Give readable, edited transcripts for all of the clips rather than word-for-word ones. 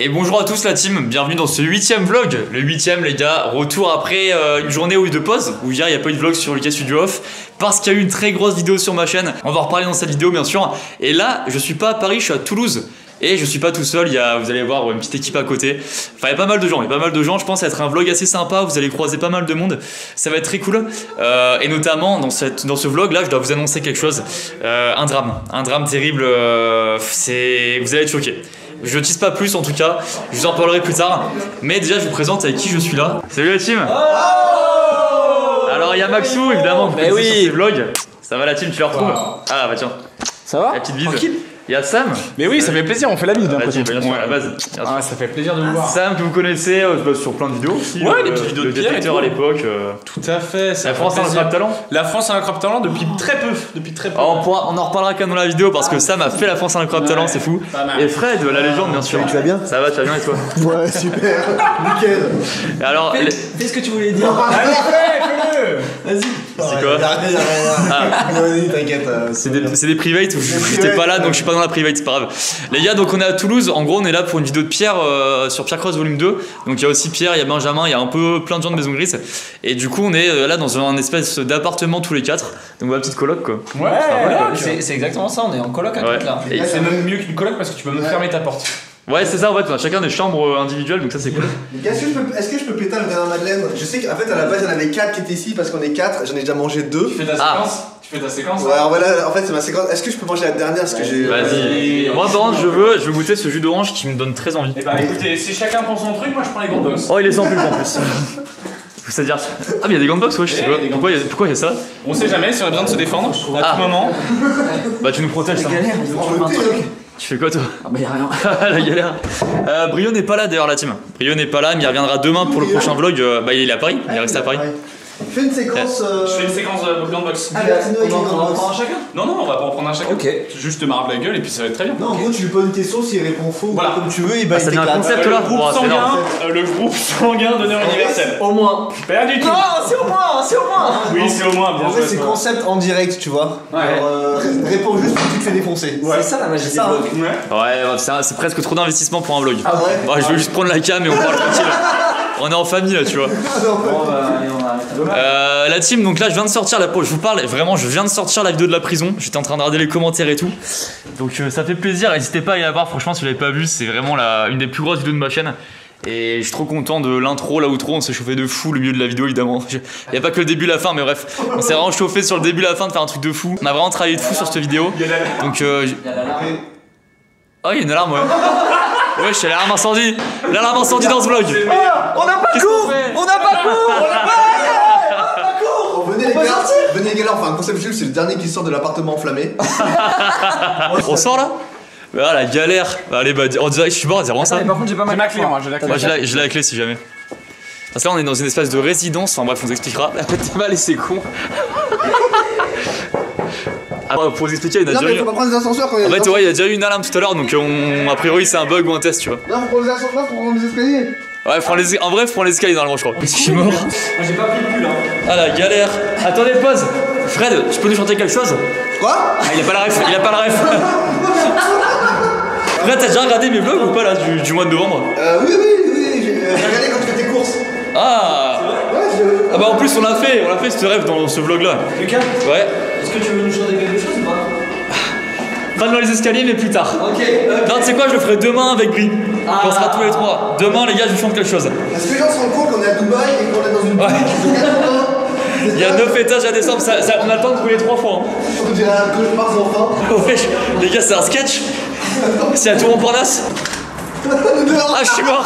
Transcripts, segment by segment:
Et bonjour à tous la team, bienvenue dans ce 8ème vlog. Le 8ème les gars, retour après une journée ou de pause, où hier il n'y a pas eu de vlog sur Lucas Studio Off, parce qu'il y a eu une très grosse vidéo sur ma chaîne. On va en reparler dans cette vidéo bien sûr. Et là, je suis pas à Paris, je suis à Toulouse. Et je suis pas tout seul, vous allez voir une petite équipe à côté. Enfin il y a pas mal de gens, je pense que ça va être un vlog assez sympa, vous allez croiser pas mal de monde. Ça va être très cool. Et notamment dans ce vlog là, je dois vous annoncer quelque chose. Un drame terrible, vous allez être choqués. Je tease pas plus en tout cas, je vous en parlerai plus tard. Mais déjà je vous présente avec qui je suis là. Salut la team. Alors il y a Maxou évidemment, vous connaissez sur ses vlogs. Ça va la team, tu la retrouves? Ah bah tiens. Ça va? La petite bise. Tranquille. Il y a Sam. Mais oui, ça fait plaisir, on fait la bise d'un côté. Bien sûr, à la base. Ah, ça fait plaisir de vous voir. Sam que vous connaissez sur plein de vidéos aussi. Ouais, les petites vidéos de Pierre détecteur à l'époque. Tout à fait. La France a un incroyable talent. La France a un incroyable talent depuis très peu. On en reparlera quand même dans la vidéo parce que Sam a fait la France a un incroyable talent, c'est fou. Et Fred, la légende bien sûr. Tu vas bien? Ça va, tu vas bien et toi? Ouais, super, nickel. Et alors, Fais ce que tu voulais dire. Allez, fais-le. Vas-y. C'est quoi? Rien, t'inquiète. C'est des privates où j'étais pas là donc je suis pas dans la private, c'est pas grave. Les gars, donc on est à Toulouse, en gros on est là pour une vidéo de Pierre sur Pierre Cross volume 2. Donc il y a aussi Pierre, il y a Benjamin, il y a un peu plein de gens de Maison Grise. Et du coup on est là dans un espèce d'appartement tous les quatre. Donc ma petite coloc quoi. Ouais, c'est exactement ça, on est en coloc à Ouais. là. Et c'est même mieux qu'une coloc parce que tu peux me fermer ta porte. Ouais c'est ça en fait, on a chacun des chambres individuelles donc ça c'est cool. Est-ce que je peux péter un gars Madeleine? Je sais qu'en fait à la base il y en avait 4 qui étaient ici parce qu'on est 4, j'en ai déjà mangé 2. Tu fais ta séquence? Tu fais ta séquence? Ouais, alors voilà, en fait c'est ma séquence. Est-ce que je peux manger la dernière? Parce que j'ai. Vas-y. Moi par contre je veux goûter ce jus d'orange qui me donne très envie. Et bah écoutez, si chacun prend son truc, moi je prends les grandes box. Oh il est sans pub en plus. C'est-à-dire. Ah mais il y a des grandes box, ouais je sais pas. Pourquoi il y a ça? On sait jamais si on a besoin de se défendre à tout moment. Bah tu nous protèges ça. Tu fais quoi toi? Ah bah y'a rien. La galère. Brio n'est pas là d'ailleurs la team. Brio n'est pas là mais il reviendra demain pour le prochain vlog. Bah il est à Paris, il est resté à Paris. Fais une séquence. Je fais une séquence de blanc box. Ah, on en prend un chacun? Non, on va pas en prendre un chacun. Ok. Juste te marre la gueule et puis ça va être très bien. Non, en gros, tu lui poses une question, s'il répond faux, Voilà. comme tu veux, et bah ça il devient un t'éclate. concept là. Le groupe sanguin d'honneur universel. Au moins. Pas du tout. Non, c'est au moins, c'est au moins. Oui, c'est au moins bien En fait, joué, c'est toi. concept en direct, tu vois. Ouais. Alors, réponds juste ou tu te fais défoncer. C'est ça la magie des ça, vlogs. Ouais. Ouais, c'est presque trop d'investissement pour un vlog. Ah ouais? Ouais, je veux juste prendre la cam et on parle tranquille. On est en famille là, tu vois. Bon bah allez, on arrête. La team, donc là je viens de sortir je vous parle vraiment, je viens de sortir la vidéo de la prison. J'étais en train de regarder les commentaires et tout. Donc ça fait plaisir, n'hésitez pas à y la voir, franchement si vous l'avez pas vu, c'est vraiment une des plus grosses vidéos de ma chaîne. Et je suis trop content de l'intro, l'outro, on s'est chauffé de fou le milieu de la vidéo évidemment. Il n'y a pas que le début et la fin mais bref, on s'est vraiment chauffé sur le début et la fin de faire un truc de fou. On a vraiment travaillé de fou sur cette vidéo. Donc oh il y a une alarme ouais. Ouais, c'est l'alarme incendie. L'alarme incendie dans ce vlog. On n'a pas de cours. On n'a pas de cours. Oh, venez les gars, on fait un concept juste, c'est le dernier qui sort de l'appartement enflammé. On sort là? Ah la galère. Allez bah on dirait que je suis mort, c'est vraiment ça. Par contre j'ai pas J'ai ma clé, moi, j'ai la clé. Moi j'ai la clé si jamais. Parce que là on est dans une espèce de résidence, enfin bref on vous expliquera. T'es mal et c'est con. Ah, pour vous expliquer, il y en a Non, déjà mais eu. faut pas prendre les ascenseurs quand il y a En des fait, ouais, il y a déjà eu une alarme tout à l'heure, donc a priori c'est un bug ou un test, tu vois. Non, faut prendre les ascenseurs, faut prendre les escaliers. Ouais, en vrai, faut prendre les escaliers normalement, je crois. Est-ce que je suis mort? J'ai pas pris le pull hein. Ah la galère. Attendez, pause. Fred, tu peux nous chanter quelque chose? Quoi? Ah, il a pas la ref, Fred, t'as déjà regardé mes vlogs ou pas là du mois de novembre? Oui, j'ai regardé quand tu fais tes courses. Ah. Ouais, Ah bah en plus on l'a fait ce rêve dans ce vlog là. Lucas, Ouais. est-ce que tu veux nous chanter quelque chose ou pas? Pas dans les escaliers mais plus tard. Ok. Non, tu sais quoi, je le ferai demain avec Brie. Quand on sera tous les trois. Demain les gars, je vous chante quelque chose. Est-ce que les gens se rendent compte qu'on est à Dubaï et qu'on est dans une Ouais. tour de 80? Il y a 9 étages à descendre, on a le temps de brûler 3 fois. On dirait un cauchemar sans fin. Wesh, les gars, c'est un sketch. C'est la tour Montparnasse. Ah, je suis mort.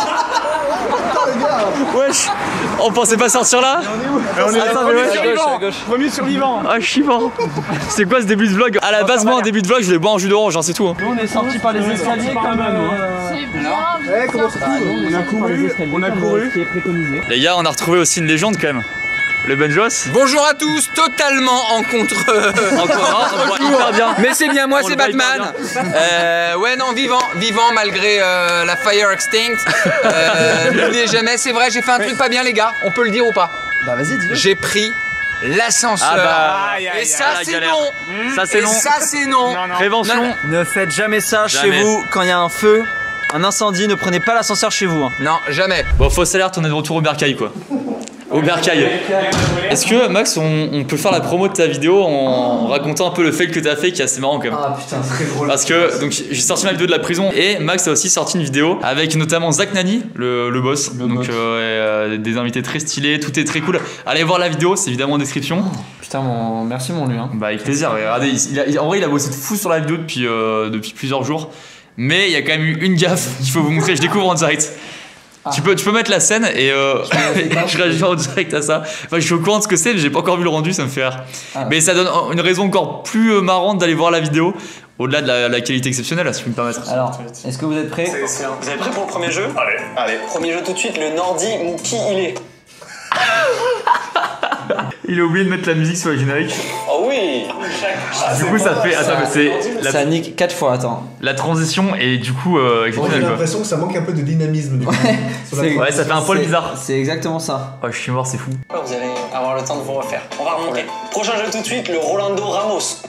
Wesh, on pensait pas sortir là. On est Attends, mais ouais. Premier survivant. Ah, je suis mort. C'est quoi ce début de vlog? À la base, moi, en début de vlog, je voulais boire un jus d'orange, hein, c'est tout. Hein. Nous on est sortis par les escaliers comme C'est bien. Comment ça se On a couru. Ce qui est préconisé. Les gars, on a retrouvé aussi une légende quand même. Le Benjos. Bonjour à tous, totalement en contre. Encore un, on voit hyper bien. Mais c'est bien moi, On c'est le voit hyper Batman. Ouais non, vivant malgré la fire extinct. N'oubliez jamais, c'est vrai, j'ai fait un truc pas bien les gars. On peut le dire ou pas? Bah vas-y dis-le. J'ai pris l'ascenseur. Ah bah, et ça la c'est galère. non. Ça c'est Et non. ça c'est non. Prévention. Non, Ne faites jamais ça Jamais. chez vous quand il y a un feu. Un incendie, ne prenez pas l'ascenseur chez vous. Hein. Non, jamais. Bon, fausse alerte, on est de retour au bercail quoi. Au bercail. Est-ce que Max, on peut faire la promo de ta vidéo en racontant un peu le fail que t'as fait qui est assez marrant quand même. Ah putain, c'est très drôle. Parce que donc j'ai sorti ma vidéo de la prison et Max a aussi sorti une vidéo avec notamment Zach Nani, le boss. Donc des invités très stylés, tout est très cool. Allez voir la vidéo, c'est évidemment en description. Putain, merci mon lui. Hein. Bah avec plaisir. Regardez, en vrai il a bossé de fou sur la vidéo depuis plusieurs jours. Mais il y a quand même eu une gaffe qu'il faut vous montrer. Je découvre en direct. Ah. Tu peux mettre la scène et je réagis en direct à ça. Enfin, je suis au courant de ce que c'est, mais j'ai pas encore vu le rendu, ça me fait rire. Ah. Mais ça donne une raison encore plus marrante d'aller voir la vidéo, au-delà de la qualité exceptionnelle, si je peux me permettre. Alors, est-ce que vous êtes prêts? Vous êtes prêts pour le premier jeu? Allez. Premier jeu tout de suite, le Nordi, qui il est? Il a oublié de mettre la musique sur le générique. Oh oui. Du coup ça fait... Attends, mais c'est... Ça nique 4 fois, attends. La transition est du coup exceptionnelle. J'ai l'impression que ça manque un peu de dynamisme du coup. Ouais, ça fait un poil bizarre. C'est exactement ça. Oh, je suis mort, c'est fou. Vous allez avoir le temps de vous refaire. On va remonter. Prochain jeu tout de suite, le Rolando Ramos.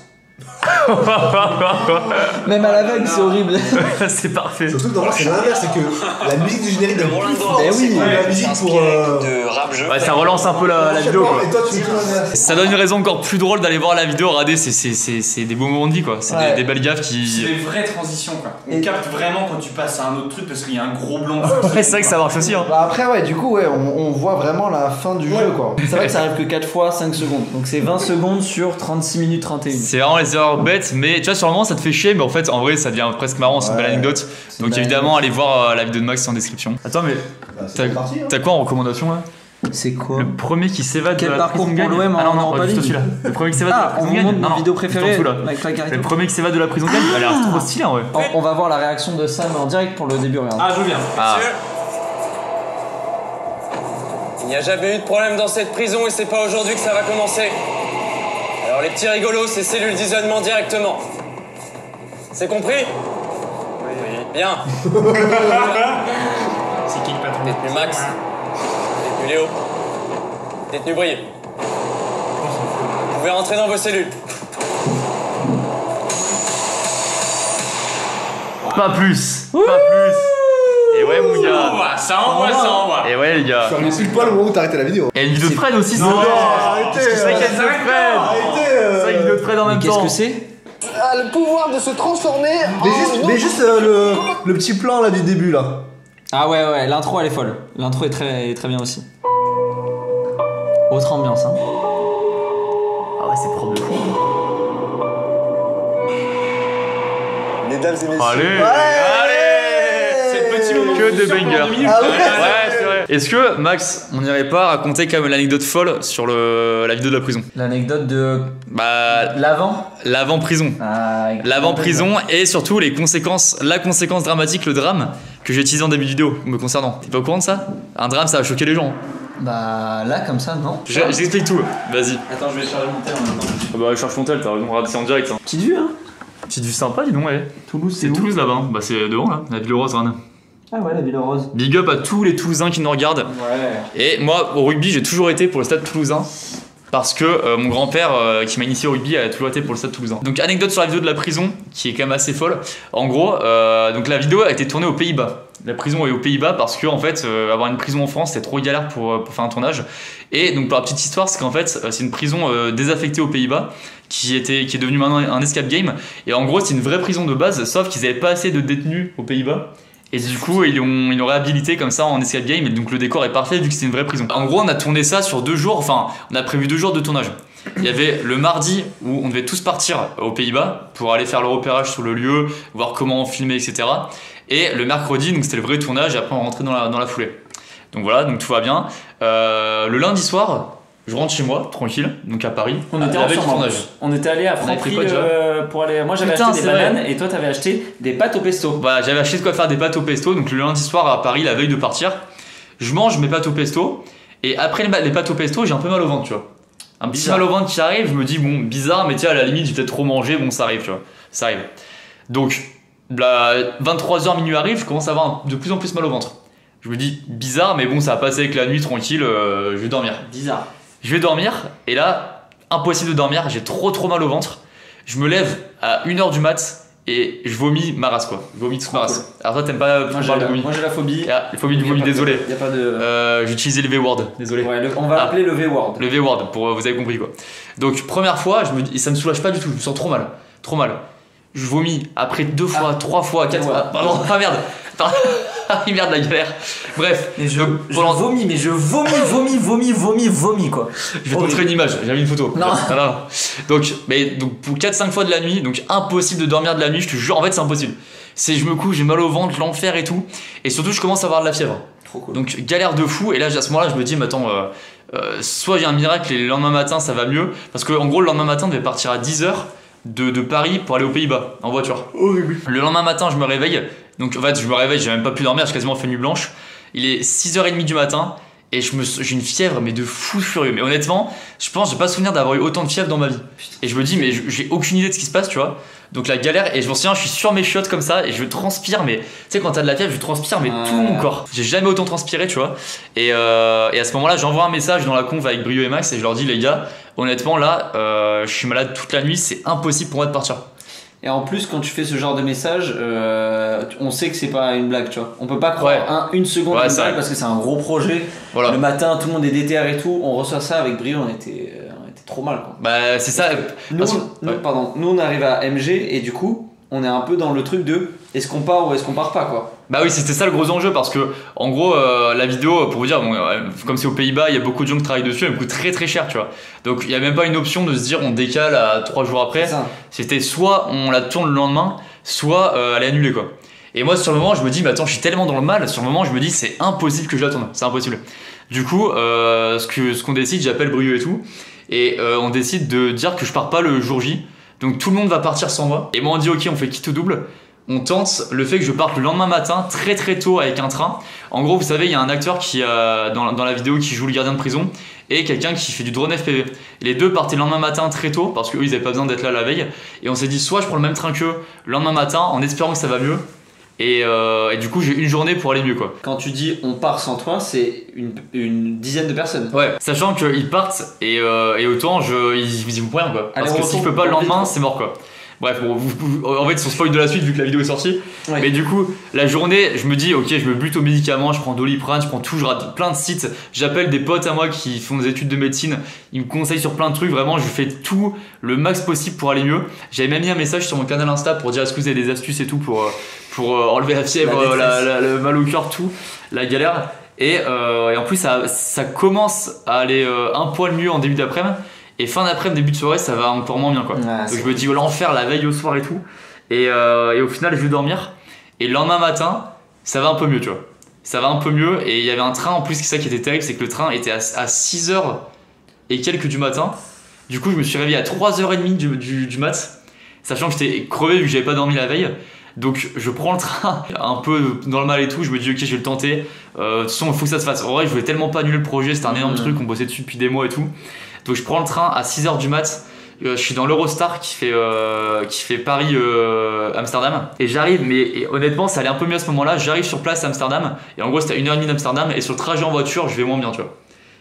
Même à l'aveugle, c'est horrible. C'est parfait. Surtout que c'est l'inverse, c'est que la musique du générique de Rolando Ramos, oui, la musique pour de rap jeu. Ouais, ça relance un peu la vidéo quoi. Et toi tu fais tout l'inverse. Ça donne une raison encore plus drôle d'aller voir la vidéo. Regardez, c'est des beaux moments de vie quoi. C'est des belles gaffes C'est qui... des vraies transitions quoi. On capte vraiment quand tu passes à un autre truc parce qu'il y a un gros blanc. Ouais, c'est vrai que ça marche aussi hein. Bah après ouais, du coup ouais, on voit vraiment la fin du jeu quoi. C'est vrai que ça arrive que 4 fois 5 secondes. Donc c'est 20 secondes sur 36 minutes 31. C'est vraiment les erreurs bêtes, mais tu vois sur le moment ça te fait chier, mais en fait en vrai ça devient presque marrant, c'est une belle anecdote. Donc évidemment allez voir la vidéo de Max en description. Attends mais t'as quoi en recommandation là? C'est quoi? Le premier qui s'évade de Quel la parcours prison pour gagne. l'OM Ah non, en non, Europa juste League. celui-là. Le premier qui s'évade de la Ah, on prison vous montre gagne. ma vidéo préférée tout là. avec la Le premier qui s'évade de la prison gagne, elle a l'air trop stylée en vrai. On va voir la réaction de Sam en direct pour le début, regarde. Ah, je veux bien. Ah. Il n'y a jamais eu de problème dans cette prison et c'est pas aujourd'hui que ça va commencer. Alors les petits rigolos, c'est cellule d'isolement directement. C'est compris? Oui. Bien. C'est qui le patron? Détenu Max. Détenu Léo. Détenu Brié. Vous pouvez rentrer dans vos cellules. Pas plus. Pas plus. Et ouais mon gars. Ça envoie. Et ouais les gars. Je suis pile poil au moment où t'as arrêté la vidéo. Et une vidéo de Fred aussi, c'est Non, vrai. arrêtez. C'est vrai qu'il y a une vidéo de Fred. Arrêtez. C'est vrai qu'il y a une vidéo de Fred en même Qu'est-ce temps. que c'est? Le pouvoir de se transformer. Mais juste le petit plan là du début là. Ah ouais, l'intro elle est folle. L'intro est très bien aussi. Autre ambiance hein. Ah ouais, c'est propre de fou. Mesdames et messieurs. Allez. C'est le petit moment. Que de bangers. Ah ouais. Ouais, c'est vrai. Est-ce que, Max, on n'irait pas raconter quand même l'anecdote folle sur la vidéo de la prison? L'anecdote de Bah, l'avant-prison. L'avant-prison et surtout la conséquence dramatique, le drame que j'ai utilisé en début de vidéo me concernant. T'es pas au courant de ça? Un drame, ça va choquer les gens. Hein. Bah là comme ça non. J'explique tout, vas-y. Attends, je vais charger mon tel en même temps. Ah bah, charge ton tel, t'as raison, regarde, c'est en direct. Hein. Petite vue hein. Petite vue sympa, dis donc, ouais. Toulouse C'est Toulouse là-bas, hein. Bah, c'est devant là, la ville rose, Rennes. Ah ouais, la ville rose. Big up à tous les Toulousains qui nous regardent. Ouais. Et moi, au rugby, j'ai toujours été pour le stade toulousain. Parce que mon grand-père qui m'a initié au rugby a toujours été pour le stade toulousain. Donc anecdote sur la vidéo de la prison qui est quand même assez folle. En gros, donc la vidéo a été tournée aux Pays-Bas. La prison est aux Pays-Bas parce que en fait avoir une prison en France c'était trop galère pour faire un tournage. Et donc pour la petite histoire, c'est qu'en fait c'est une prison désaffectée aux Pays-Bas qui est devenue maintenant un escape game. Et en gros c'est une vraie prison de base, sauf qu'ils n'avaient pas assez de détenus aux Pays-Bas. Et du coup, ils l'ont réhabilité comme ça en escape game, et donc le décor est parfait vu que c'est une vraie prison. En gros, on a tourné ça sur 2 jours, enfin, on a prévu 2 jours de tournage. Il y avait le mardi où on devait tous partir aux Pays-Bas pour aller faire le repérage sur le lieu, voir comment on filmait, etc. Et le mercredi, donc c'était le vrai tournage, et après on rentrait dans la foulée. Donc voilà, donc tout va bien. Le lundi soir, je rentre chez moi, tranquille, donc à Paris. On était avec ensemble. tournage. On était allé à On avait pris Franprix quoi, déjà pour aller. Moi j'avais Putain, acheté des c'est vrai. bananes et toi t'avais acheté des pâtes au pesto. Voilà, j'avais acheté de quoi faire des pâtes au pesto, donc le lundi soir à Paris, la veille de partir, je mange mes pâtes au pesto, et après les pâtes au pesto, j'ai un peu mal au ventre, tu vois. Un petit Bizarre. mal au ventre qui arrive, je me dis, bon, bizarre, mais tiens, à la limite, j'ai peut-être trop mangé, bon, ça arrive, tu vois. Ça arrive. Donc, 23h, minuit arrive, je commence à avoir de plus en plus mal au ventre. Je me dis, bizarre, mais bon, ça va passer avec la nuit, tranquille, je vais dormir. Bizarre. Je vais dormir, et là, impossible de dormir, j'ai trop mal au ventre. Je me lève à 1h du mat, et je vomis ma race quoi. Je vomis toute ma race. Alors toi t'aimes pas Moi vomi? j'ai la phobie. Ah, la phobie du vomi, désolé. Y a pas de. J'ai utilisé le V-word, désolé. Ouais, on va appeler le V-word. Le V-word, pour vous avez compris quoi. Donc première fois, je me dis, et ça me soulage pas du tout, je me sens trop mal. Trop mal. Je vomis après 2 fois, 3 fois, 4 fois. Pardon, ah merde. Ah merde la galère. Bref, mais je vomis, mais je vomis quoi. Je vais te montrer une image, j'ai mis une photo. Non. Donc pour 4-5 fois de la nuit, donc impossible de dormir de la nuit, je te jure, en fait c'est impossible. Je me couche, j'ai mal au ventre, l'enfer et tout. Et surtout je commence à avoir de la fièvre. Trop cool. Donc galère de fou, et là à ce moment là je me dis mais attends, soit j'ai un miracle et le lendemain matin ça va mieux. Parce que en gros le lendemain matin on devait partir à 10h de Paris pour aller aux Pays-Bas en voiture. Horrible. Le lendemain matin je me réveille. Donc en fait je me réveille, j'ai même pas pu dormir, j'ai quasiment fait nuit blanche. Il est 6h30 du matin et j'ai une fièvre mais de fou furieux. Mais honnêtement, je pense j'ai pas souvenir d'avoir eu autant de fièvre dans ma vie. Et je me dis mais j'ai aucune idée de ce qui se passe, tu vois. Donc la galère, et je m'en souviens, je suis sur mes chiottes comme ça et je transpire, mais tu sais quand t'as de la fièvre, je transpire mais tout mon corps. J'ai jamais autant transpiré, tu vois. Et à ce moment-là, j'envoie un message dans la conf avec Brio et Max et je leur dis les gars, honnêtement là, je suis malade toute la nuit, c'est impossible pour moi de partir. Et en plus, quand tu fais ce genre de message, on sait que c'est pas une blague, tu vois. On peut pas croire une seconde une blague parce que c'est un gros projet. Voilà. Le matin, tout le monde est déter et tout. On reçoit ça avec Brio, on était trop mal, quoi. Bah, c'est ça. Nous, on arrive à MG et du coup, on est un peu dans le truc de est-ce qu'on part ou est-ce qu'on part pas, quoi. Bah oui, c'était ça le gros enjeu parce que en gros la vidéo, pour vous dire, bon, comme c'est aux Pays-Bas, il y a beaucoup de gens qui travaillent dessus, elle me coûte très très cher, tu vois. Donc il y a même pas une option de se dire on décale à 3 jours après. C'était soit on la tourne le lendemain, soit elle est annulée, quoi. Et moi sur le moment je me dis mais attends, je suis tellement dans le mal, sur le moment je me dis c'est impossible que je la tourne, c'est impossible. Du coup ce qu'on décide, j'appelle Brio et tout, et on décide de dire que je pars pas le jour J. Donc tout le monde va partir sans moi. Et moi on dit ok, on fait quitte au double. On tente le fait que je parte le lendemain matin très très tôt avec un train. En gros vous savez il y a un acteur qui dans la vidéo qui joue le gardien de prison et quelqu'un qui fait du drone FPV. Et les deux partaient le lendemain matin très tôt parce qu'eux ils avaient pas besoin d'être là la veille. Et on s'est dit soit je prends le même train qu'eux le lendemain matin en espérant que ça va mieux. Et du coup j'ai une journée pour aller mieux, quoi. Quand tu dis on part sans toi, c'est une dizaine de personnes. Ouais, sachant qu'ils partent et autant ils vont pour rien, quoi. Parce que si je peux pas le lendemain, c'est mort, quoi. Bref, bon, en fait, on spoil de la suite vu que la vidéo est sortie. Ouais. Mais du coup, la journée, je me dis, ok, je me bute aux médicaments, je prends Doliprane, je prends tout, je rate plein de sites. J'appelle des potes à moi qui font des études de médecine, ils me conseillent sur plein de trucs. Vraiment, je fais tout le max possible pour aller mieux. J'avais même mis un message sur mon canal Insta pour dire est-ce que vous avez des astuces et tout pour enlever la fièvre, le mal au cœur, tout, la galère. Et en plus, ça commence à aller un poil mieux en début d'après-midi. Et fin d'après-midi, début de soirée, ça va encore moins bien, quoi. Ouais, donc je me dis l'enfer la veille au soir et tout. Et au final, je vais dormir. Et le lendemain matin, ça va un peu mieux, tu vois. Ça va un peu mieux. Et il y avait un train en plus, ça qui était terrible, c'est que le train était à 6h et quelques du matin. Du coup, je me suis réveillé à 3h30 du mat, sachant que j'étais crevé vu que j'avais pas dormi la veille. Donc je prends le train un peu dans le mal et tout, je me dis ok, je vais le tenter. De toute façon il faut que ça se fasse. En vrai je voulais tellement pas annuler le projet, c'était un énorme truc, on bossait dessus depuis des mois et tout. Donc je prends le train à 6h du mat, je suis dans l'Eurostar qui fait Paris Amsterdam. Et j'arrive, mais honnêtement ça allait un peu mieux à ce moment là, j'arrive sur place à Amsterdam. Et en gros c'était à 1h30 d'Amsterdam, et sur le trajet en voiture je vais moins bien, tu vois.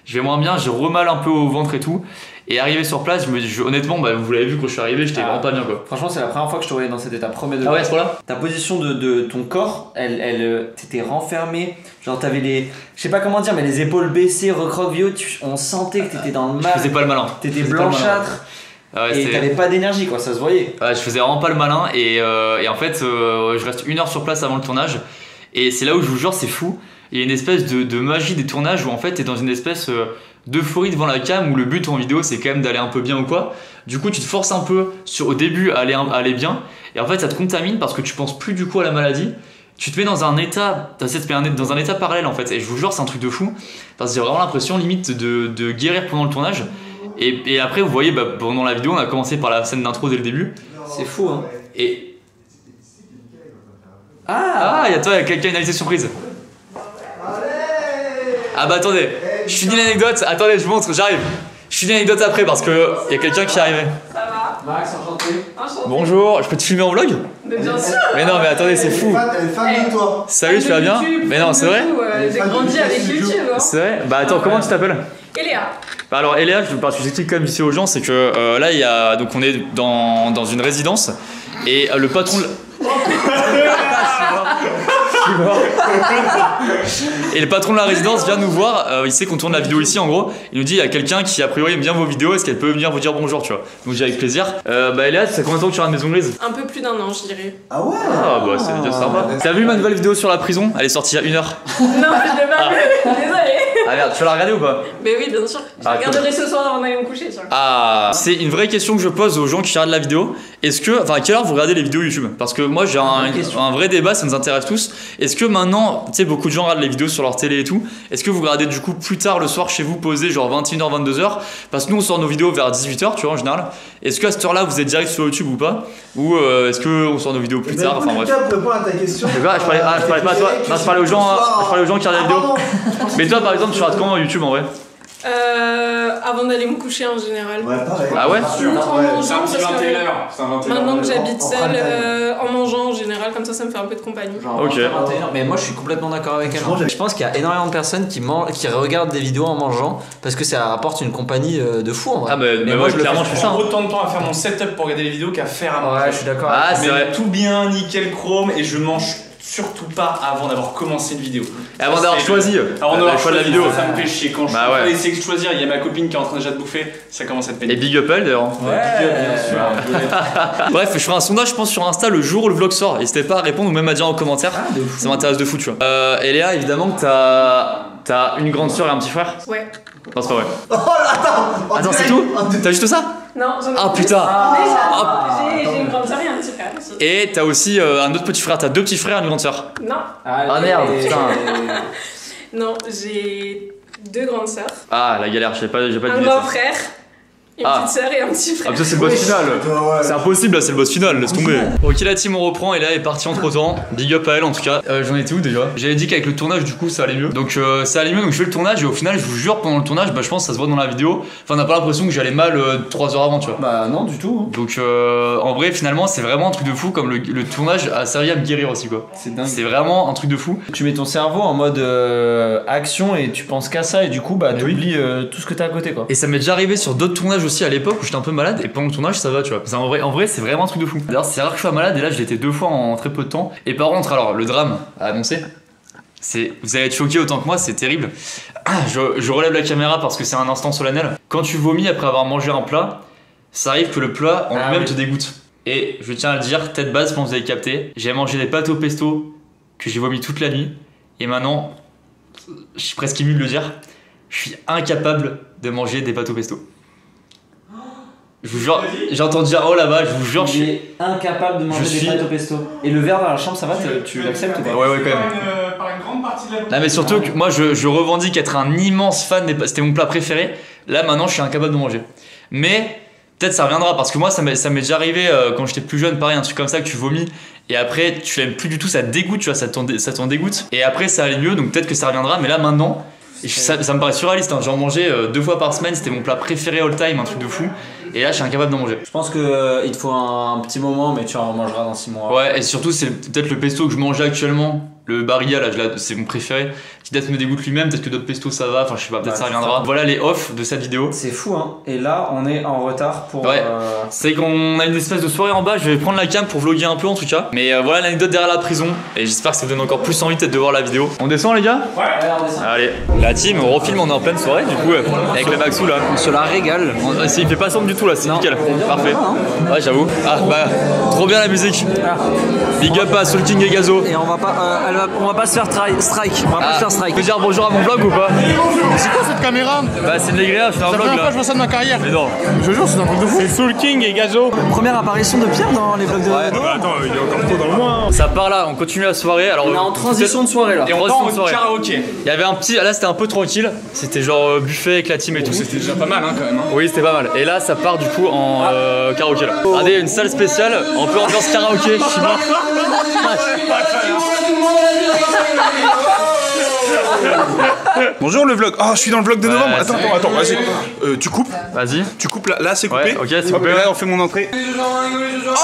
Je vais moins bien, j'ai remal un peu au ventre et tout. Et arrivé sur place, honnêtement, bah, vous l'avez vu quand je suis arrivé, j'étais vraiment pas bien, quoi. Franchement, c'est la première fois que je te voyais dans cet état, premier degré. Ah ouais, à ce point-là. Ta position de ton corps, t'étais renfermé. Genre, t'avais les. Je sais pas comment dire, mais les épaules baissées, recroquevillées. On sentait que t'étais dans le mal. Je faisais pas le malin. T'étais blanchâtre. Ouais, et t'avais pas d'énergie, quoi, ça se voyait. Ouais, je faisais vraiment pas le malin. Et en fait, je reste 1 heure sur place avant le tournage. Et c'est là où je vous jure, c'est fou. Il y a une espèce de magie des tournages où en fait t'es dans une espèce d'euphorie devant la cam où le but en vidéo c'est quand même d'aller un peu bien ou quoi. Du coup tu te forces un peu au début à aller bien, et en fait ça te contamine parce que tu penses plus du coup à la maladie. Tu te mets dans un état, dans un état parallèle en fait, et je vous jure c'est un truc de fou parce que j'ai vraiment l'impression limite de guérir pendant le tournage. Et après vous voyez pendant la vidéo on a commencé par la scène d'intro dès le début. C'est fou hein. Et il y a quelqu'un, une invité surprise. Ah bah attendez, je finis l'anecdote, attendez je vous montre, j'arrive. Je finis l'anecdote après parce que y a quelqu'un qui est arrivé. Ça va Max, enchanté. Bonjour, je peux te filmer en vlog? Mais bien sûr. Mais non mais attendez, c'est fou. Elle est fan de toi. Salut, tu vas bien? Mais non, c'est vrai? J'ai grandi avec YouTube. C'est vrai? Bah attends, comment tu t'appelles? Eléa. Bah alors Eléa, parce que j'explique quand même ici aux gens, c'est que là donc on est dans une résidence Et le patron de... Et le patron de la résidence vient nous voir, il sait qu'on tourne la vidéo ici en gros, il nous dit il y a quelqu'un qui a priori aime bien vos vidéos, est-ce qu'elle peut venir vous dire bonjour, tu vois. Donc j'ai avec plaisir. Bah Eléa, ça fait combien de temps que tu regardes Maison Grise? Un peu plus d'1 an, je dirais. Ah ouais. Ah bah c'est déjà sympa. T'as vu ma nouvelle vidéo sur la prison? Elle est sortie il y a 1 heure. Non, je l'ai pas vu, désolé. Ah merde, tu l'as regardé ou pas? Mais oui, bien sûr. Je regarderai ce soir avant d'aller me coucher, tu vois. Ah, c'est une vraie question que je pose aux gens qui regardent la vidéo. Est-ce que, enfin, à quelle heure vous regardez les vidéos YouTube? Parce que moi j'ai un vrai débat, ça nous intéresse tous. Est-ce que maintenant, tu sais, beaucoup de gens regardent les vidéos sur leur télé et tout. Est-ce que vous regardez du coup plus tard le soir chez vous posé, genre 21h, 22h? Parce que nous on sort nos vidéos vers 18h, tu vois, en général. Est-ce qu'à cette heure-là vous êtes direct sur YouTube ou pas? Ou est-ce qu'on sort nos vidéos plus tard? Enfin bref. Pour répondre à ta question. Je parlais pas à toi, non, je parlais aux gens qui regardent la vidéo. Mais toi par exemple, tu regardes comment YouTube en vrai? Avant d'aller me coucher en général. Ouais, pareil. Ah ouais? C'est un petit 21h. Maintenant que j'habite seule, en mangeant en général, comme ça me fait un peu de compagnie. Genre, Ok. 21h. Mais moi je suis complètement d'accord avec elle. Je pense qu'il y a énormément de personnes qui regardent des vidéos en mangeant parce que ça apporte une compagnie de fou en vrai. Ah bah, mais moi, ouais, clairement je fais ça. prends autant de temps à faire mon setup pour regarder les vidéos qu'à faire à manger. Ouais, je suis d'accord. Ah c'est vrai. Tout bien, nickel chrome, et je mange surtout pas avant d'avoir commencé une vidéo. Et avant d'avoir choisi Avant d'avoir choisi la choisi, vidéo. ça me fait chier. Quand je Bah ouais. peux essayer de choisir, il y a ma copine qui est en train déjà de bouffer, ça commence à être Et pénible. big up elle d'ailleurs. Bref, je ferai un sondage je pense sur Insta le jour où le vlog sort. N'hésitez pas à répondre ou même à dire en commentaire. Ça m'intéresse de fou, tu vois. Et Léa, évidemment que t'as une grande soeur et un petit frère. Ouais. Non, c'est pas vrai. Oh là, Attends, c'est tout? T'as juste ça? Non, j'en ai Ah plus. putain. Mais j'ai une grande sœur et un petit frère aussi. Et t'as aussi un autre petit frère. T'as 2 petits frères et une grande soeur. Non, Ah merde, putain. non, j'ai 2 grandes sœurs, Ah la galère, j'ai pas un deviné grand ça. frère, une Ah. petite sœur et un petit Ah frère. putain c'est le boss final. Ouais. C'est impossible là, c'est le boss final, laisse tomber. Ok la team on reprend et là elle est partie entre temps. Big up à elle en tout cas. J'en étais où déjà? J'avais dit qu'avec le tournage du coup ça allait mieux. Donc ça allait mieux, donc je fais le tournage et au final je vous jure pendant le tournage, bah je pense que ça se voit dans la vidéo. Enfin on n'a pas l'impression que j'allais mal 3 heures avant tu vois. Bah non du tout. Donc en vrai finalement c'est vraiment un truc de fou comme le tournage a servi à me guérir aussi quoi. C'est dingue. C'est vraiment un truc de fou. Tu mets ton cerveau en mode action et tu penses qu'à ça et du coup bah t'oublies tout ce que t'as à côté quoi. Et ça m'est déjà arrivé sur d'autres tournages aussi à l'époque où j'étais un peu malade et pendant le tournage ça va tu vois. En vrai c'est vraiment un truc de fou. D'ailleurs c'est rare que je sois malade et là je l'étais 2 fois en très peu de temps. Et par contre alors le drame à annoncer, vous allez être choqués autant que moi, c'est terrible. Je relève la caméra parce que c'est un instant solennel. Quand tu vomis après avoir mangé un plat, ça arrive que le plat en lui-même te dégoûte. Et je tiens à le dire, tête basse, je pense que vous avez capté, j'ai mangé des pâtes au pesto que j'ai vomi toute la nuit. Et maintenant, je suis presque ému de le dire, je suis incapable de manger des pâtes au pesto. Je vous jure, j'entends dire oh là-bas, je vous jure, je suis incapable de manger des pâtes au pesto. Et le verre dans la chambre, ça va, tu l'acceptes ou pas? Ouais, quand même. Par une grande partie de la. Non mais surtout que moi je revendique être un immense fan des pâtes, c'était mon plat préféré. Là maintenant je suis incapable de manger. Mais peut-être ça reviendra parce que moi ça m'est déjà arrivé quand j'étais plus jeune, pareil un truc comme ça que tu vomis et après tu l'aimes plus du tout, ça te dégoûte, tu vois, ça t'en dégoûte. Et après ça allait mieux donc peut-être que ça reviendra, mais là maintenant ça me paraît surréaliste, hein. J'en mangeais 2 fois par semaine, c'était mon plat préféré all time, un truc de fou. Et là je suis incapable d'en manger. Je pense que il te faut un petit moment mais tu en mangeras dans 6 mois. Ouais et surtout c'est peut-être le pesto que je mange actuellement. Le Barilla là, c'est mon préféré. Qui peut-être me dégoûte lui-même, peut-être que d'autres pestos ça va, enfin je sais pas, peut-être ça reviendra. Voilà les offs de cette vidéo. C'est fou hein. Et là on est en retard pour. Ouais. C'est qu'on a une espèce de soirée en bas, je vais prendre la cam pour vlogger un peu en tout cas. Mais voilà l'anecdote derrière la prison. Et j'espère que ça vous donne encore plus envie peut-être de voir la vidéo. On descend les gars? Ouais, on descend. Allez, la team, on refilme, on est en pleine soirée du coup avec les Maxou là. On se la régale. Il fait pas sombre du tout là, c'est nickel. Parfait. Ouais j'avoue. Ah bah trop bien la musique. Big up à Soul King et Gazo. Et on va pas se faire strike. On va pas se faire strike. Tu peux dire bonjour à mon vlog ou pas? C'est quoi cette caméra? Bah c'est une Legrea, je fais un C'est la vlog première fois là. que je vois ça de ma carrière. Mais non. Je jure, c'est un truc de fou. C'est Soul King et Gazo. Première apparition de Pierre dans les vlogs de Ouais. Bah attends, il est encore tôt dans le mois. Ça part là, on continue la soirée. Alors, On est en transition de soirée là. Et on part transition en de soirée. karaoké. Il y avait un petit, là c'était un peu tranquille. C'était genre buffet avec la team et tout. C'était déjà pas mal hein quand même. Oui c'était pas mal. Et là ça part du coup en karaoké là. Regardez une salle spéciale, un peu ambiance karaoké, je suis mort. Bonjour le vlog. Oh, je suis dans le vlog de novembre. Attends, vas-y. Tu coupes. Vas-y. Tu coupes là, c'est coupé. Ouais, ok, c'est coupé. Là, on fait mon entrée. Oh,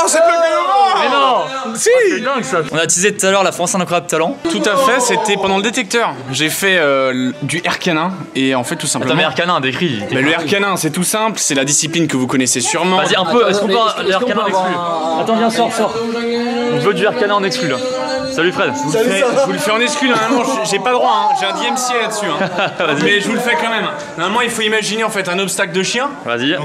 c'est le vlog de novembre. Mais non. Si. C'est dingue ça. On a teasé tout à l'heure la France a un incroyable talent. Tout à fait, c'était pendant le détecteur. J'ai fait du air canin et en fait tout simplement. Attends, mais air canin, décrit. Mais le air canin, c'est tout simple, c'est la discipline que vous connaissez sûrement. Vas-y un peu, est-ce qu'on peut l'air canin en exclu? Attends, viens, sors. On veut du air canin en exclu là. Salut Fred. Je vous le fais en exclu, normalement, j'ai pas droit, hein. J'ai un DMCA là-dessus. Hein. Mais je vous le fais quand même. Normalement, il faut imaginer en fait un obstacle de chien. Vas-y.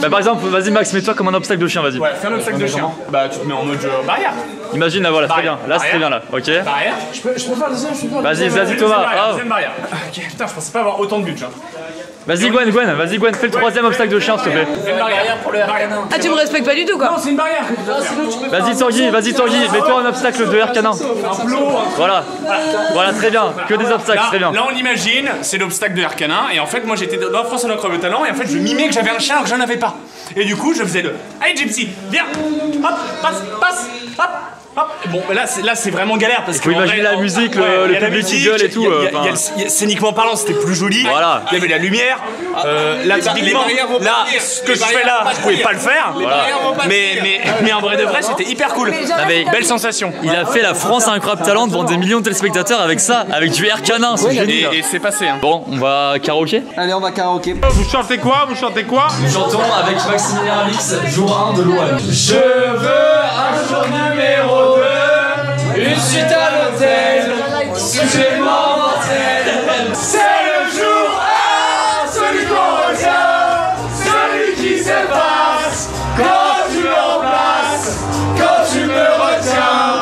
Bah, par exemple, vas-y Max, mets-toi comme un obstacle de chien, vas-y. Ouais, fais un obstacle de chien. Bah, tu te mets en mode barrière. Imagine, là, voilà, très bien. Là, c'est très bien là. Ok. Barrière. Je peux faire le deuxième, Vas-y Thomas. Deuxième barrière. Ok, putain, je pensais pas avoir autant de buts, hein. Vas-y Gwen, fais le troisième obstacle de chien s'il te plaît. Fais une barrière pour le air canin. Ah, tu me respectes pas du tout quoi. Non, c'est une barrière. Vas-y Tanguy, mets-toi un obstacle de air canin. Un plot. Voilà, très bien, que des obstacles, très bien. Là on imagine, c'est l'obstacle de air canin et en fait moi j'étais dans France en incroyable talent et en fait je mimais que j'avais un chien alors que j'en avais pas. Et du coup je faisais le allez Gypsy, viens, hop, passe, hop. Bon, là c'est vraiment galère parce que. Faut imaginer la musique, le public qui gueule et tout. Scéniquement parlant, c'était plus joli. Voilà. Il y avait la lumière. Là, typiquement, là, ce que je fais là, je pouvais pas le faire. Mais en vrai de vrai, c'était hyper cool. Belle sensation. Il a fait la France a un incroyable talent devant des millions de téléspectateurs avec ça, avec du air canin, c'est génial. Et c'est passé. Hein. Bon, on va karaoké. Allez, on va karaoké. Vous chantez quoi? Nous chantons avec Maximilien Alix, jour 1 de l'OAN. Je veux un jour numéro 2, une suite à l'hôtel, sujet mortel. C'est le jour 1, celui qu'on retient, celui qui s'efface quand tu me remplaces, quand tu me retiens.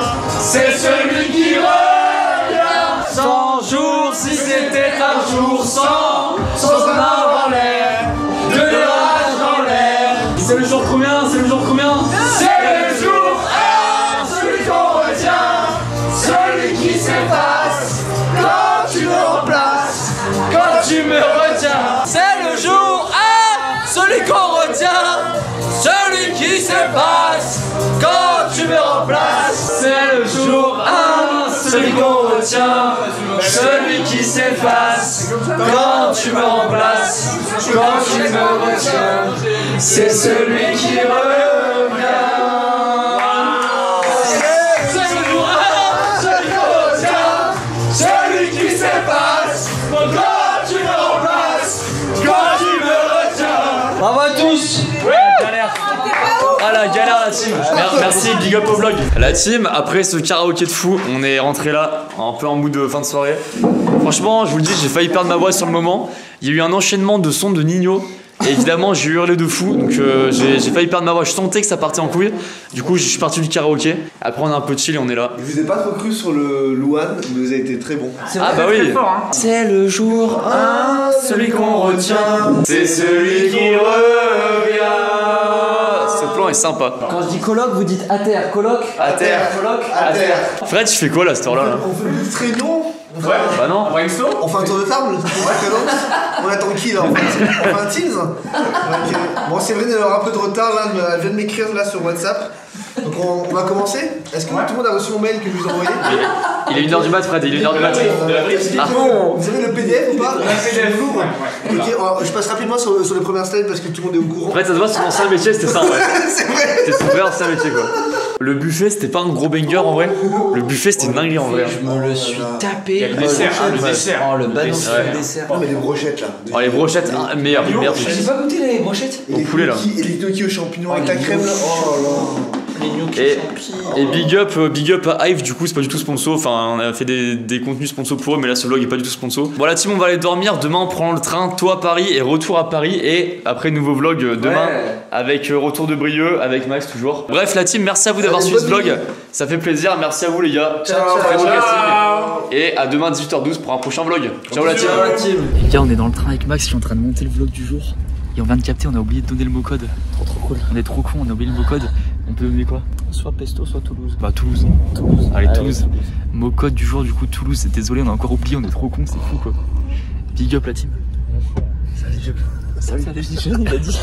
C'est celui qui revient 100 jours si c'était un jour sans en avoir l'air, de l'orage dans l'air. C'est le jour combien? C'est le jour combien? C'est le jour 1, celui qu'on retient, celui qui s'efface quand tu me remplaces, quand tu me retiens. C'est le jour 1, celui qu'on retient, celui qui s'efface quand tu me remplaces. C'est le jour 1, celui qu'on retient, celui qui s'efface quand tu me remplaces, quand tu me retiens. C'est celui qui revient. C'est le jour 1, celui qu'on retient, celui qui s'efface quand tu me remplaces, quand tu me retiens. Bravo à tous. Ah la galère la team. Merci, big up au vlog. La team, après ce karaoké de fou, on est rentré là, un peu en mood de fin de soirée. Franchement, je vous le dis, j'ai failli perdre ma voix sur le moment. Il y a eu un enchaînement de sons de Nino. Et évidemment, j'ai hurlé de fou, donc j'ai failli perdre ma voix. Je sentais que ça partait en couille. Du coup, je suis parti du karaoké. Après, on a un peu chill et on est là. Je vous ai pas trop cru sur le Louane, mais vous avez été très bon. Ah bah oui. Hein. C'est le jour 1, celui qu'on retient. C'est celui qui revient. Ce plan est sympa. Quand je dis coloc, vous dites à terre. Coloc. À terre. Coloc. À terre. Fred, tu fais quoi là, cette heure-là là? On fait le très long. Ouais. Bah non. On fait un tour de table. On attend qui là? On fait un Teams. Okay. Bon, Séverine elle aura un peu de retard là. Elle vient de m'écrire là sur WhatsApp. Donc on va commencer. Est-ce que tout le monde a reçu mon mail que je vous ai envoyé? Il est 1h du mat, Fred, il est 1h du mat. Vous avez le PDF ou pas? Ok, je passe rapidement sur les premières slides parce que tout le monde est au courant. En fait, ça se voit, son ancien métier, c'était ça en vrai. C'est vrai. C'était son vrai ancien métier quoi. Le buffet, c'était pas un gros banger en vrai. Le buffet, c'était une dinguerie en vrai. Je me le suis tapé. Le dessert. Oh, le ballon sur le dessert. Non, mais les brochettes là. Oh, les brochettes, meilleur. J'ai pas goûté les brochettes. Et les poulet là. Et les gnocchis aux champignons avec la crème là. Oh là là. Et big up à Hive, du coup c'est pas du tout sponsor, enfin on a fait des contenus sponsor pour eux mais là ce vlog est pas du tout sponsor. Bon la team, on va aller dormir, demain on prend le train, toi à Paris et retour à Paris et après nouveau vlog demain avec retour de Brieux, avec Max toujours. Bref la team, merci à vous d'avoir suivi ce vlog, ça fait plaisir, merci à vous les gars. Ciao, très bon casting. Et à demain 18h12 pour un prochain vlog. Ciao la team. Les gars, on est dans le train avec Max, je suis en train de monter le vlog du jour. Et on vient de capter, on a oublié de donner le mot code. Trop cool. On est trop con, on a oublié le mot code. On peut donner quoi? Soit Pesto, soit Toulouse. Bah Toulouse. Allez Toulouse. Mot code du jour du coup Toulouse. Désolé, on a encore oublié, on est trop con, c'est fou quoi. Big up la team. Salut. Salut, il a dit.